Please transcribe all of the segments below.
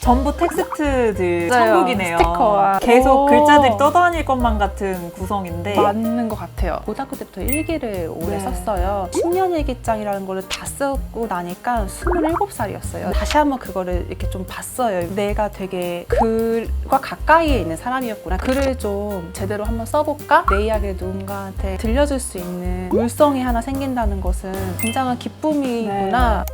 전부 텍스트들 맞아요. 천국이네요. 스티커와. 계속 오. 글자들이 떠다닐 것만 같은 구성인데 맞는 것 같아요. 고등학교 때부터 일기를 오래 네. 썼어요. 10년 일기장이라는 거를 다 쓰고 나니까 27살이었어요. 다시 한번 그거를 이렇게 좀 봤어요. 내가 되게 글과 가까이에 있는 사람이었구나. 글을 좀 제대로 한번 써볼까? 내 이야기를 누군가한테 들려줄 수 있는 물성이 하나 생긴다는 것은 굉장한 기쁨이구나.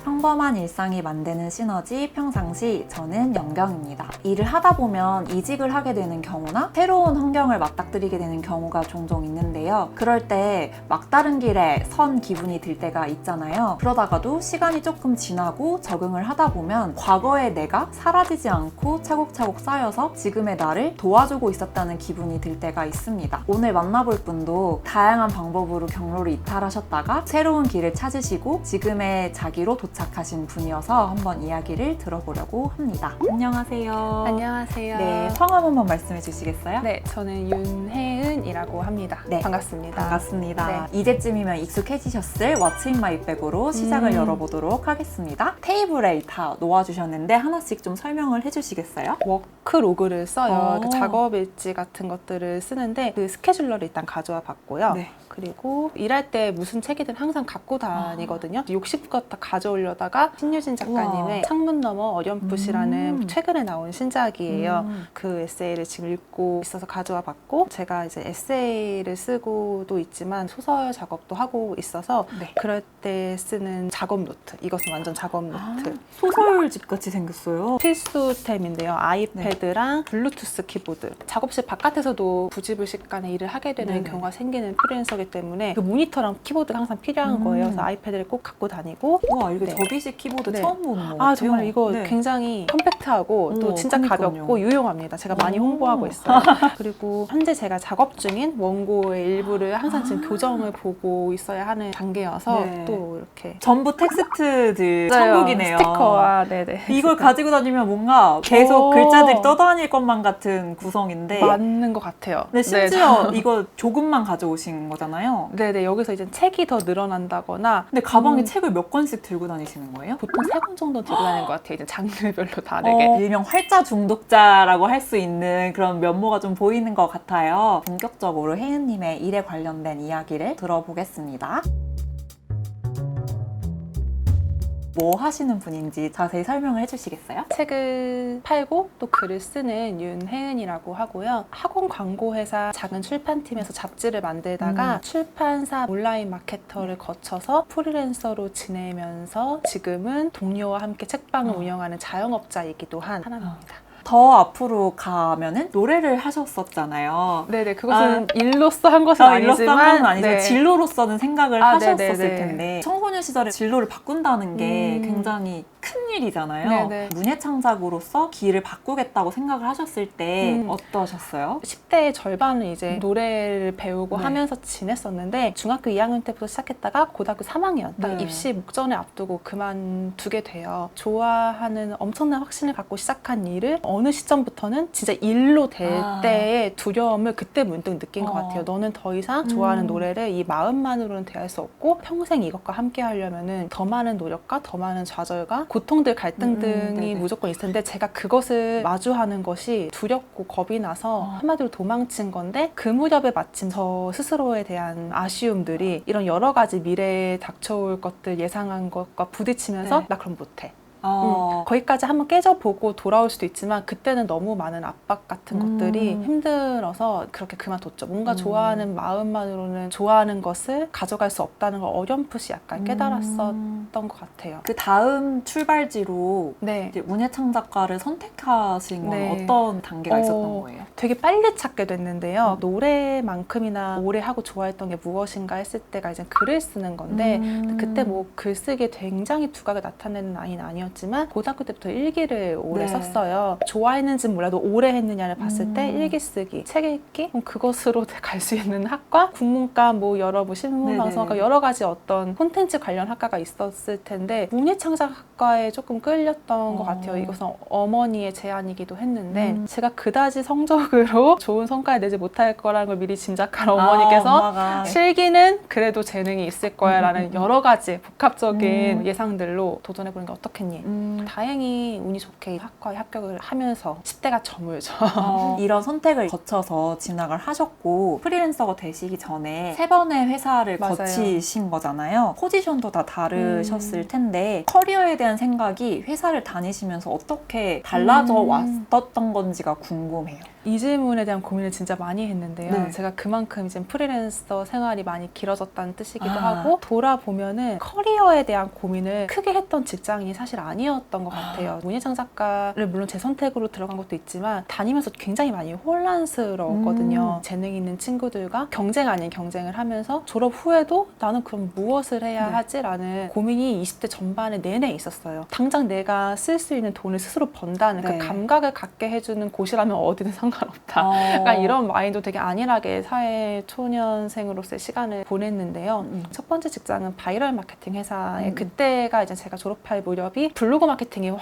평범한 일상이 만드는 시너지 평상시, 저는 영경입니다. 일을 하다 보면 이직을 하게 되는 경우나 새로운 환경을 맞닥뜨리게 되는 경우가 종종 있는데요. 그럴 때 막다른 길에 선 기분이 들 때가 있잖아요. 그러다가도 시간이 조금 지나고 적응을 하다 보면 과거의 내가 사라지지 않고 차곡차곡 쌓여서 지금의 나를 도와주고 있었다는 기분이 들 때가 있습니다. 오늘 만나볼 분도 다양한 방법으로 경로를 이탈하셨다가 새로운 길을 찾으시고 지금의 자기로 도착하신 분이어서 한번 이야기를 들어보려고 합니다. 안녕하세요. 안녕하세요. 네, 성함 한번 말씀해 주시겠어요? 네, 저는 윤혜은이라고 합니다. 네. 반갑습니다. 반갑습니다. 이제쯤이면 익숙해지셨을 What's in my bag으로 시작을 열어보도록 하겠습니다. 테이블에 다 놓아주셨는데 하나씩 좀 설명을 해주시겠어요? 워크로그를 써요. 오. 그 작업 일지 같은 것들을 쓰는데 그 스케줄러를 일단 가져와 봤고요. 네. 그리고 일할 때 무슨 책이든 항상 갖고 다니거든요. 욕심껏 다 가져오려다가 신유진 작가님의 우와. 창문 너머 어렴풋이라는 최근에 나온 신작이에요. 음. 그 에세이를 지금 읽고 있어서 가져와 봤고, 제가 이제 에세이를 쓰고도 있지만 소설 작업도 하고 있어서 네. 그럴 때 쓰는 작업 노트. 이것은 완전 작업 노트. 소설집 같이 생겼어요. 필수템인데요. 아이패드랑 블루투스 키보드. 작업실 바깥에서도 부지불식간에 일을 하게 되는 네네. 경우가 생기는 프리랜서이기 때문에 그 모니터랑 키보드가 항상 필요한 거예요. 그래서 아이패드를 꼭 갖고 다니고. 와, 이거 네. 접이식 키보드 네. 처음 보는 것 같아요. 아, 정말 이거 네. 굉장히 컴팩트하고 또 진짜 그러니까요. 가볍고 유용합니다. 제가 많이 오. 홍보하고 있어요. 그리고 현재 제가 작업 중인 원고의 일부를 항상 지금 교정을 보고 있어야 하는 단계여서 네. 또 이렇게 전부 텍스트들 천국이네요. 스티커와 네네. 이걸 가지고 다니면 뭔가 계속 오. 글자들이 떠다닐 것만 같은 구성인데 맞는 것 같아요. 근데 심지어 이거 조금만 가져오신 거잖아요. 네네, 여기서 이제 책이 더 늘어난다거나. 근데 가방에 책을 몇 권씩 들고 다니시는 거예요? 보통 3권 정도 들고 다니는 것 같아요. 이제 장르별로 다르게. 일명 활자 중독자라고 할 수 있는 그런 면모가 좀 보이는 것 같아요. 본격적으로 혜은님의 일에 관련된 이야기를 들어보겠습니다. 뭐 하시는 분인지 자세히 설명을 해주시겠어요? 책을 팔고 또 글을 쓰는 윤혜은이라고 하고요. 학원 광고회사 작은 출판팀에서 잡지를 만들다가 출판사 온라인 마케터를 거쳐서 프리랜서로 지내면서 지금은 동료와 함께 책방을 운영하는 자영업자이기도 한 사람입니다. 더 앞으로 가면은 노래를 하셨었잖아요. 네네, 그것은 일로서 한 것은 일로서 한 아니지만 건 아니지만 네. 진로로서는 생각을 아, 하셨었을 네네네. 텐데 청소년 시절에 진로를 바꾼다는 게 굉장히 큰 일이잖아요. 네네. 문예창작으로서 길을 바꾸겠다고 생각을 하셨을 때 어떠셨어요? 10대의 절반은 이제 노래를 배우고 네. 하면서 지냈었는데 중학교 2학년 때부터 시작했다가 고등학교 3학년 딱 네. 입시 목전에 앞두고 그만두게 돼요. 좋아하는 엄청난 확신을 갖고 시작한 일을 어느 시점부터는 진짜 일로 될 때의 두려움을 그때 문득 느낀 것 같아요. 너는 더 이상 좋아하는 노래를 이 마음만으로는 대할 수 없고 평생 이것과 함께 하려면은 더 많은 노력과 더 많은 좌절과 고통들, 갈등 등이 네네. 무조건 있을 텐데 제가 그것을 마주하는 것이 두렵고 겁이 나서 한마디로 도망친 건데 그 무렵에 마침 저 스스로에 대한 아쉬움들이 이런 여러 가지 미래에 닥쳐올 것들 예상한 것과 부딪히면서 네. 나 그럼 못해. 거기까지 거기까지 한번 깨져보고 돌아올 수도 있지만 그때는 너무 많은 압박 같은 것들이 힘들어서 그렇게 그만뒀죠. 뭔가 좋아하는 마음만으로는 좋아하는 것을 가져갈 수 없다는 걸 어렴풋이 약간 깨달았었던 것 같아요. 그 다음 출발지로 네. 이제 문예창작과를 선택하신 건 네. 어떤 단계가 있었던 거예요? 되게 빨리 찾게 됐는데요. 노래만큼이나 오래 하고 좋아했던 게 무엇인가 했을 때가 이제 글을 쓰는 건데 그때 뭐 글쓰기에 굉장히 두각을 나타내는 아이는 아니었지만 고등학교 고등학교 때부터 일기를 오래 네. 썼어요. 좋아했는지는 몰라도 오래 했느냐를 봤을 때 일기 쓰기, 책 읽기, 그것으로 갈 수 있는 학과, 국문과, 뭐 여러 뭐 신문방송학과 네네. 여러 가지 어떤 콘텐츠 관련 학과가 있었을 텐데 문예창작학과에 조금 끌렸던 것 같아요. 이것은 어머니의 제안이기도 했는데 제가 그다지 성적으로 좋은 성과를 내지 못할 거라는 걸 미리 짐작한 어머니께서 엄마가. 실기는 그래도 재능이 있을 거야 라는 여러 가지 복합적인 예상들로 도전해보는 게 어떻겠니? 다행히 운이 좋게 학과에 합격을 하면서 10대가 저물죠. 이런 선택을 거쳐서 진학을 하셨고 프리랜서가 되시기 전에 3번의 회사를 맞아요. 거치신 거잖아요. 포지션도 다 다르셨을 텐데 커리어에 대한 생각이 회사를 다니시면서 어떻게 달라져 왔었던 건지가 궁금해요. 이 질문에 대한 고민을 진짜 많이 했는데요. 네. 제가 그만큼 이제 프리랜서 생활이 많이 길어졌다는 뜻이기도 하고 돌아보면은 커리어에 대한 고민을 크게 했던 직장인이 사실 아니었던 것 같아요. 문예창작가를 물론 제 선택으로 들어간 것도 있지만 다니면서 굉장히 많이 혼란스러웠거든요. 재능 있는 친구들과 경쟁 아닌 경쟁을 하면서 졸업 후에도 나는 그럼 무엇을 해야 하지라는 고민이 20대 전반에 내내 있었어요. 당장 내가 쓸 수 있는 돈을 스스로 번다는 그 감각을 갖게 해주는 곳이라면 어디든 상관없다. 그러니까 이런 마인드 되게 안일하게 사회 초년생으로서의 시간을 보냈는데요. 첫 번째 직장은 바이럴 마케팅 회사에 그때가 이제 제가 졸업할 무렵이 블로그 마케팅이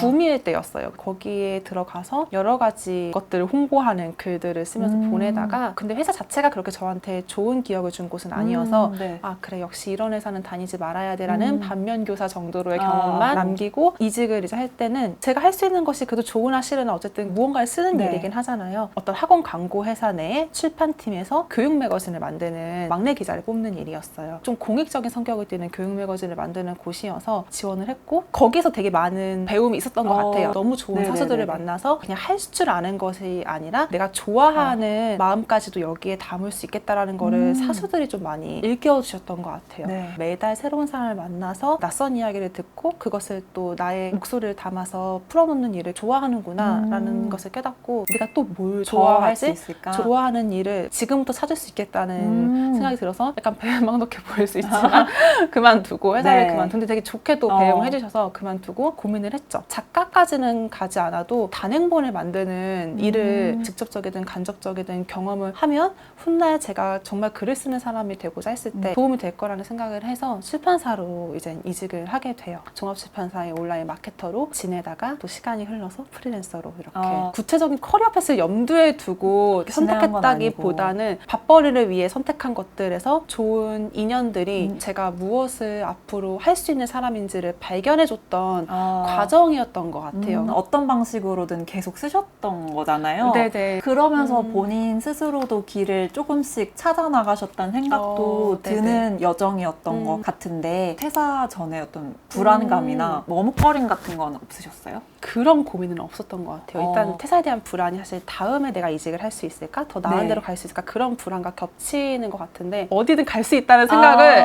붐일 때였어요. 거기에 들어가서 여러 가지 것들을 홍보하는 글들을 쓰면서 보내다가 근데 회사 자체가 그렇게 저한테 좋은 기억을 준 곳은 아니어서 아 그래 역시 이런 회사는 다니지 말아야 돼라는 반면교사 정도로의 경험만 남기고 이직을 이제 할 때는 제가 할 수 있는 것이 그래도 좋으나 싫으나 어쨌든 무언가를 쓰는 일이긴 하잖아요. 어떤 학원 광고 회사 내에 출판팀에서 교육 매거진을 만드는 막내 기자를 뽑는 일이었어요. 좀 공익적인 성격을 띠는 교육 매거진을 만드는 곳이어서 지원을 했고 거기서 되게 많은 배움이 있었던 것 같아요. 너무 좋은 사수들을 만나서 그냥 할 줄 아는 것이 아니라 내가 좋아하는 마음까지도 여기에 담을 수 있겠다라는 거를 사수들이 좀 많이 일깨워주셨던 것 같아요. 매달 새로운 사람을 만나서 낯선 이야기를 듣고 그것을 또 나의 목소리를 담아서 풀어놓는 일을 좋아하는구나 라는 것을 깨닫고 내가 또 뭘 좋아하지? 좋아하는 일을 지금부터 찾을 수 있겠다는 생각이 들어서 약간 배망독해 보일 수 있지만 그만두고 회사를 그만두는데 되게 좋게 또 배웅을 해주셔서 그만두고 고민을 했죠. 작가까지는 가지 않아도 단행본을 만드는 일을 직접적이든 간접적이든 경험을 하면 훗날 제가 정말 글을 쓰는 사람이 되고자 했을 때 도움이 될 거라는 생각을 해서 출판사로 이제 이직을 하게 돼요. 종합출판사의 온라인 마케터로 지내다가 또 시간이 흘러서 프리랜서로 이렇게 구체적인 커리어 패스를 염두에 두고 선택했다기보다는 밥벌이를 위해 선택한 것들에서 좋은 인연들이 제가 무엇을 앞으로 할 수 있는 사람인지를 발견해줬던 과정이었던 것 같아요. 어떤 방식으로든 계속 쓰셨던 거잖아요. 네네. 그러면서 본인 스스로도 길을 조금씩 찾아나가셨다는 생각도 드는 여정이었던 것 같은데 퇴사 전에 어떤 불안감이나 머뭇거림 같은 건 없으셨어요? 그런 고민은 없었던 것 같아요. 일단 퇴사에 대한 불안이 사실 다음에 내가 이직을 할 수 있을까? 더 나은 데로 갈 수 있을까? 그런 불안과 겹치는 것 같은데 어디든 갈 수 있다는 생각을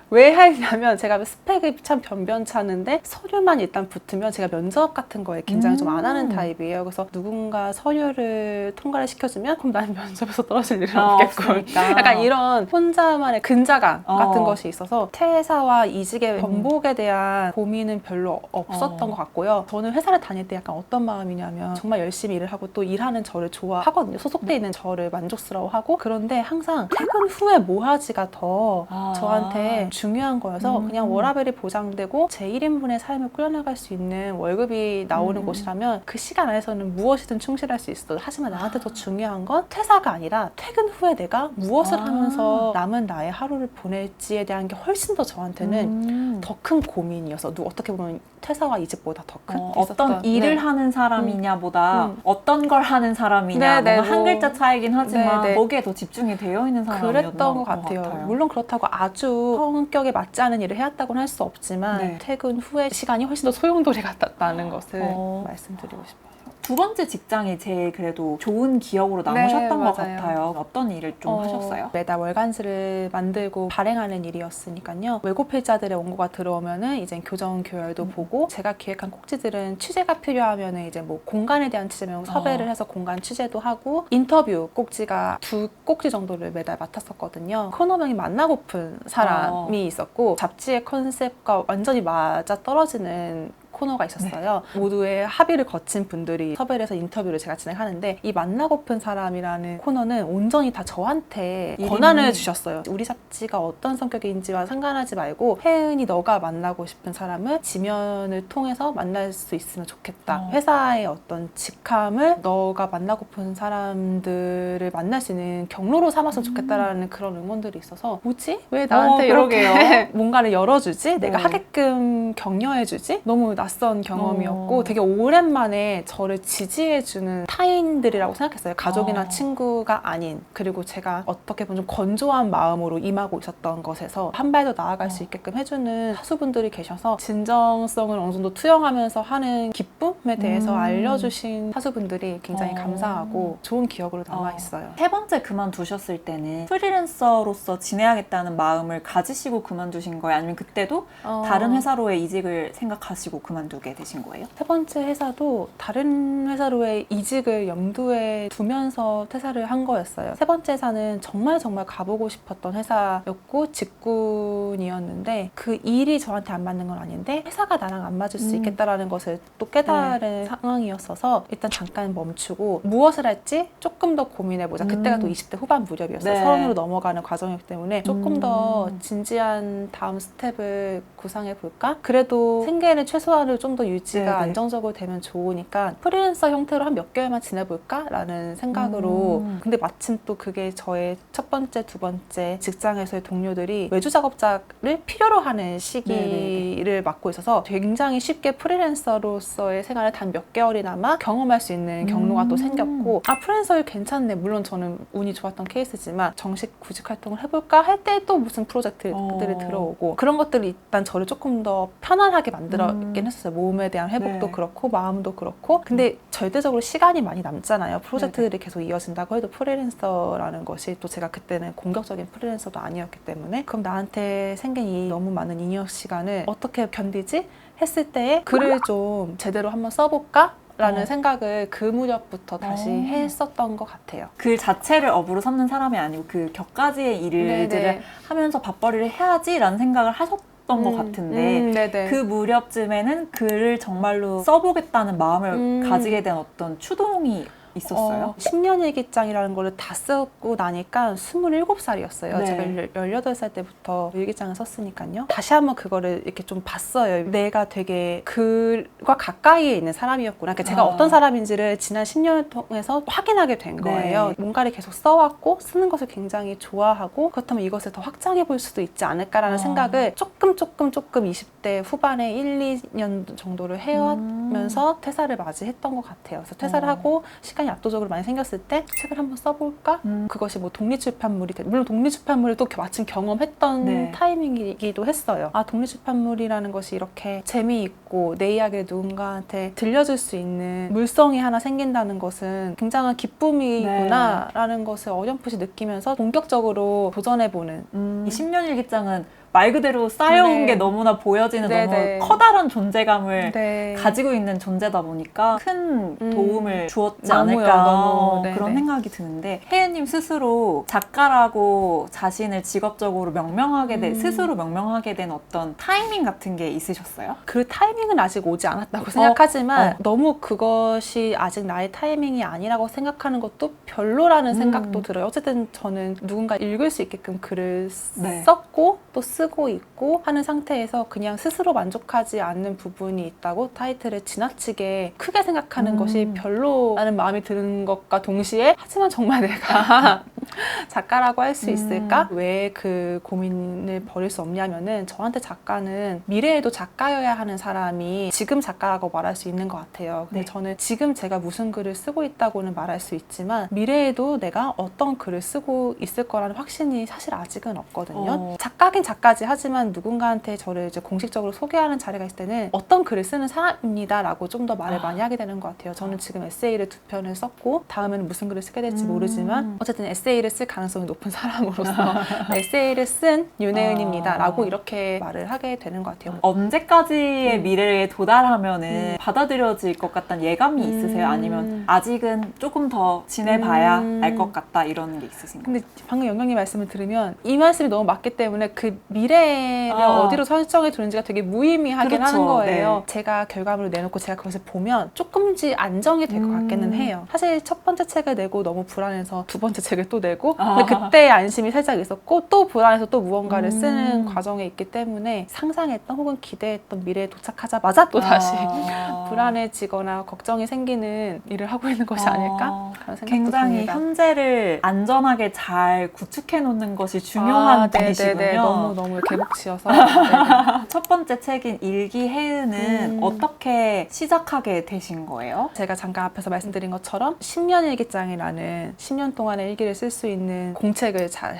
왜 하냐면 제가 스펙이 참 변변찮은데 서류만 일단 붙으면 제가 면접 같은 거에 긴장을 좀 안 하는 타입이에요. 그래서 누군가 서류를 통과를 시켜주면 그럼 나는 면접에서 떨어질 일은 없겠군. 약간 이런 혼자만의 근자감 같은 것이 있어서 퇴사와 이직의 번복에 대한 고민은 별로 없었던 것 같고요. 저는 회사를 다닐 때 약간 어떤 마음이냐면 정말 열심히 일을 하고 또 일하는 저를 좋아하거든요. 소속돼 있는 저를 만족스러워하고 그런데 항상 퇴근 후에 뭐 하지가 더 저한테 중요한 거여서 그냥 워라밸이 보장되고 제 1인분의 삶을 꾸려나갈 수 있는 월급이 나오는 곳이라면 그 시간 안에서는 무엇이든 충실할 수 있어. 하지만 나한테 더 중요한 건 퇴사가 아니라 퇴근 후에 내가 무엇을 하면서 남은 나의 하루를 보낼지에 대한 게 훨씬 더 저한테는 더 큰 고민이어서 어떻게 보면 퇴사와 이직보다 더 큰 어떤 일을 하는 사람이냐보다 어떤 걸 하는 사람이냐 뭔가 한 글자 차이긴 하지만 거기에 더 집중이 되어 있는 사람이었던 그랬던 것 같아요. 물론 그렇다고 아주 성격에 맞지 않은 일을 해왔다고는 할 수 없지만 퇴근 후에 시간이 훨씬 더 소용돌이 같았다는 것을 말씀드리고 싶어요. 두 번째 직장이 제일 그래도 좋은 기억으로 남으셨던 것 같아요. 어떤 일을 좀 하셨어요? 매달 월간지를 만들고 발행하는 일이었으니까요. 외고 필자들의 원고가 들어오면은 이제 교정 교열도 보고 제가 기획한 꼭지들은 취재가 필요하면은 이제 뭐 공간에 대한 취재면 섭외를 해서 공간 취재도 하고 인터뷰 꼭지가 2꼭지 정도를 매달 맡았었거든요. 코너명이 만나고픈 사람이 있었고 잡지의 컨셉과 완전히 맞아 떨어지는 코너가 있었어요. 모두의 합의를 거친 분들이 섭외를 해서 인터뷰를 제가 진행하는데, 이 만나고픈 사람이라는 코너는 온전히 다 저한테 권한을 주셨어요. 우리 잡지가 어떤 성격인지와 상관하지 말고 혜은이 너가 만나고 싶은 사람을 지면을 통해서 만날 수 있으면 좋겠다. 회사의 어떤 직함을 너가 만나고픈 사람들을 만날 수 있는 경로로 삼았으면 좋겠다라는 그런 응원들이 있어서, 뭐지? 왜 나한테 이렇게 뭔가를 열어주지? 내가 하게끔 격려해주지? 너무 낯선 경험이었고 되게 오랜만에 저를 지지해주는 타인들이라고 생각했어요. 가족이나 친구가 아닌, 그리고 제가 어떻게 보면 좀 건조한 마음으로 임하고 있었던 것에서 한 발 더 나아갈 수 있게끔 해주는 사수분들이 계셔서 진정성을 어느 정도 투영하면서 하는 기쁨에 대해서 알려주신 사수분들이 굉장히 감사하고 좋은 기억으로 남아있어요. 세 번째 그만두셨을 때는 프리랜서로서 지내야겠다는 마음을 가지시고 그만두신 거예요? 아니면 그때도 다른 회사로의 이직을 생각하시고 그만두게 되신 거예요? 세 번째 회사도 다른 회사로의 이직을 염두에 두면서 퇴사를 한 거였어요. 세 번째 회사는 정말 가보고 싶었던 회사였고 직군이었는데, 그 일이 저한테 안 맞는 건 아닌데 회사가 나랑 안 맞을 수 있겠다라는 것을 또 깨달은 상황이었어서 일단 잠깐 멈추고 무엇을 할지 조금 더 고민해보자. 그때가 또 20대 후반 무렵이었어요. 서른으로 넘어가는 과정이기 때문에 조금 더 진지한 다음 스텝을 구상해볼까? 그래도 생계는 최소한으로 좀 더 유지가 안정적으로 되면 좋으니까 프리랜서 형태로 한 몇 개월만 지내볼까? 라는 생각으로. 근데 마침 또 그게 저의 첫 번째, 두 번째 직장에서의 동료들이 외주 작업자를 필요로 하는 시기를 맡고 있어서 굉장히 쉽게 프리랜서로서의 생활을 단 몇 개월이나마 경험할 수 있는 경로가 또 생겼고, 아, 프리랜서일 괜찮네. 물론 저는 운이 좋았던 케이스지만 정식 구직 활동을 해볼까 할 때 또 무슨 프로젝트들이 들어오고, 그런 것들이 일단 저를 조금 더 편안하게 만들었긴 했었어요. 몸에 대한 회복도 그렇고 마음도 그렇고. 근데 절대적으로 시간이 많이 남잖아요. 프로젝트들이 계속 이어진다고 해도 프리랜서라는 것이, 또 제가 그때는 공격적인 프리랜서도 아니었기 때문에, 그럼 나한테 생긴 이 너무 많은 잉여 시간을 어떻게 견디지? 했을 때에 글을 좀 제대로 한번 써볼까? 라는 생각을 그 무렵부터 다시 했었던 것 같아요. 글 자체를 업으로 삼는 사람이 아니고 그 격가지의 일들을 하면서 밥벌이를 해야지라는 생각을 하셨던 것 같은데, 그 무렵쯤에는 글을 정말로 써보겠다는 마음을 가지게 된 어떤 추동이 있었어요? 10년 일기장이라는 거를 다 쓰고 나니까 27살이었어요. 제가 18살 때부터 일기장을 썼으니까요. 다시 한번 그거를 이렇게 좀 봤어요. 내가 되게 글과 가까이에 있는 사람이었구나. 그러니까 제가 어떤 사람인지를 지난 10년을 통해서 확인하게 된 거예요. 뭔가를 계속 써왔고 쓰는 것을 굉장히 좋아하고, 그렇다면 이것을 더 확장해 볼 수도 있지 않을까라는 생각을 조금 20대 후반에 1, 2년 정도를 해왔면서 퇴사를 맞이했던 것 같아요. 그래서 퇴사를 하고 시간이 압도적으로 많이 생겼을 때 책을 한번 써볼까? 그것이 뭐 독립출판물이 물론 독립출판물을 또 마침 경험했던 타이밍이기도 했어요. 아, 독립출판물이라는 것이 이렇게 재미있고 내 이야기를 누군가한테 들려줄 수 있는 물성이 하나 생긴다는 것은 굉장한 기쁨이구나 라는 것을 어렴풋이 느끼면서 본격적으로 도전해보는. 이 10년 일기장은 말 그대로 쌓여온 게 너무나 보여지는 너무 커다란 존재감을 가지고 있는 존재다 보니까 큰 도움을 주었지 않을까 그런 생각이 드는데, 혜은님 스스로 작가라고 자신을 직업적으로 스스로 명명하게 된 어떤 타이밍 같은 게 있으셨어요? 그 타이밍은 아직 오지 않았다고 생각하지만 너무 그것이 아직 나의 타이밍이 아니라고 생각하는 것도 별로라는 생각도 들어요. 어쨌든 저는 누군가 읽을 수 있게끔 글을 썼고 또 쓰고 있고 하는 상태에서 그냥 스스로 만족하지 않는 부분이 있다고 타이틀을 지나치게 크게 생각하는 것이 별로라는 마음이 드는 것과 동시에, 하지만 정말 내가 작가라고 할 수 있을까? 왜 그 고민을 버릴 수 없냐면은, 저한테 작가는 미래에도 작가여야 하는 사람이 지금 작가라고 말할 수 있는 것 같아요. 근데 저는 지금 제가 무슨 글을 쓰고 있다고는 말할 수 있지만 미래에도 내가 어떤 글을 쓰고 있을 거라는 확신이 사실 아직은 없거든요. 작가긴 작가지 하지만 누군가한테 저를 이제 공식적으로 소개하는 자리가 있을 때는 어떤 글을 쓰는 사람입니다 라고 좀 더 말을 많이 하게 되는 것 같아요. 저는 지금 에세이를 2편을 썼고 다음에는 무슨 글을 쓰게 될지 모르지만 어쨌든 에세이 에세이를 쓸 가능성이 높은 사람으로서 에세이를 쓴 윤혜은입니다 라고 이렇게 말을 하게 되는 것 같아요. 언제까지의 미래에 도달하면은 받아들여질 것 같다는 예감이 있으세요? 아니면 아직은 조금 더 지내봐야 알 것 같다 이런 게 있으신가요? 근데 방금 영경님 말씀을 들으면 이 말씀이 너무 맞기 때문에 그 미래를 어디로 설정해 두는지가 되게 무의미하긴 그렇죠. 하는 거예요. 네. 제가 결과물을 내놓고 제가 그것을 보면 조금씩 안정이 될 것 같기는 해요. 사실 첫 번째 책을 내고 너무 불안해서 두 번째 책을 또 내고 근데 그때 안심이 살짝 있었고 또 불안해서 또 무언가를 쓰는 과정에 있기 때문에 상상했던 혹은 기대했던 미래에 도착하자마자 또 다시 불안해지거나 걱정이 생기는 일을 하고 있는 것이 아닐까? 그런 생각도 굉장히 듭니다. 현재를 안전하게 잘 구축해 놓는 것이 중요한 분이시군요. 네네네. 너무 개복치여서. 네. 첫 번째 책인 일기해은은 어떻게 시작하게 되신 거예요? 제가 잠깐 앞에서 말씀드린 것처럼 10년 일기장이라는 10년 동안의 일기를 쓸 수 있는 공책을 잘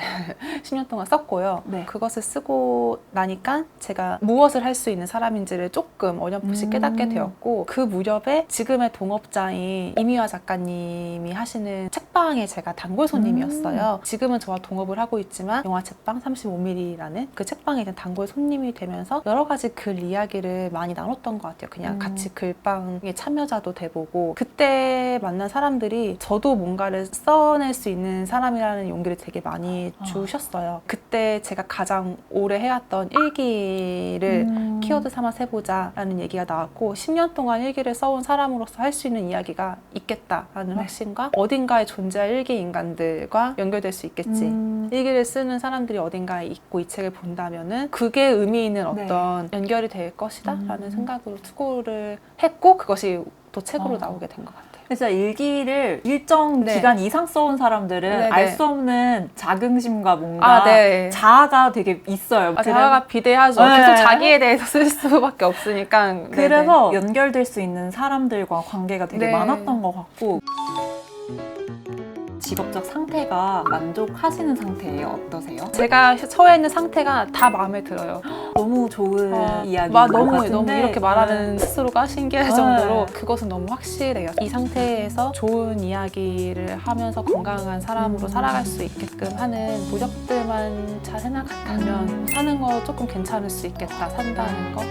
10년 동안 썼고요. 네. 그것을 쓰고 나니까 제가 무엇을 할 수 있는 사람인지를 조금 어렴풋이 깨닫게 되었고 그 무렵에 지금의 동업자인 이미화 작가님이 하시는 책방에 제가 단골 손님이었어요. 지금은 저와 동업을 하고 있지만 영화 책방 35mm라는 그 책방에 있는 단골 손님이 되면서 여러 가지 글 이야기를 많이 나눴던 것 같아요. 그냥 같이 글방에 참여자도 돼보고 그때 만난 사람들이 저도 뭔가를 써낼 수 있는 사람이라는 용기를 되게 많이 주셨어요. 그때 제가 가장 오래 해왔던 일기를 키워드 삼아 세보자 라는 얘기가 나왔고 10년 동안 일기를 써온 사람으로서 할 수 있는 이야기가 있겠다라는 확신과 어딘가에 존재할 일기 인간들과 연결될 수 있겠지. 일기를 쓰는 사람들이 어딘가에 있고 이 책을 본다면은 그게 의미 있는 어떤 연결이 될 것이다 라는 생각으로 투고를 했고 그것이 또 책으로 나오게 된 것 같아요. 그래서 일기를 일정 네. 기간 이상 써온 사람들은 네네. 알 수 없는 자긍심과 뭔가 네. 자아가 되게 있어요. 자아가 비대하죠. 네. 계속 자기에 대해서 쓸 수밖에 없으니까. 그래서 연결될 수 있는 사람들과 관계가 되게 네. 많았던 것 같고 직업적 상태가 만족하시는 상태예요? 어떠세요? 제가 처해 있는 상태가 다 마음에 들어요. 너무 좋은 이야기인 것 너무 같은데 이렇게 말하는 스스로가 신기할 정도로 그것은 너무 확실해요. 이 상태에서 좋은 이야기를 하면서 건강한 사람으로 살아갈 수 있게끔 하는 노력들만 잘 해나간다면 사는 거 조금 괜찮을 수 있겠다, 산다는 거.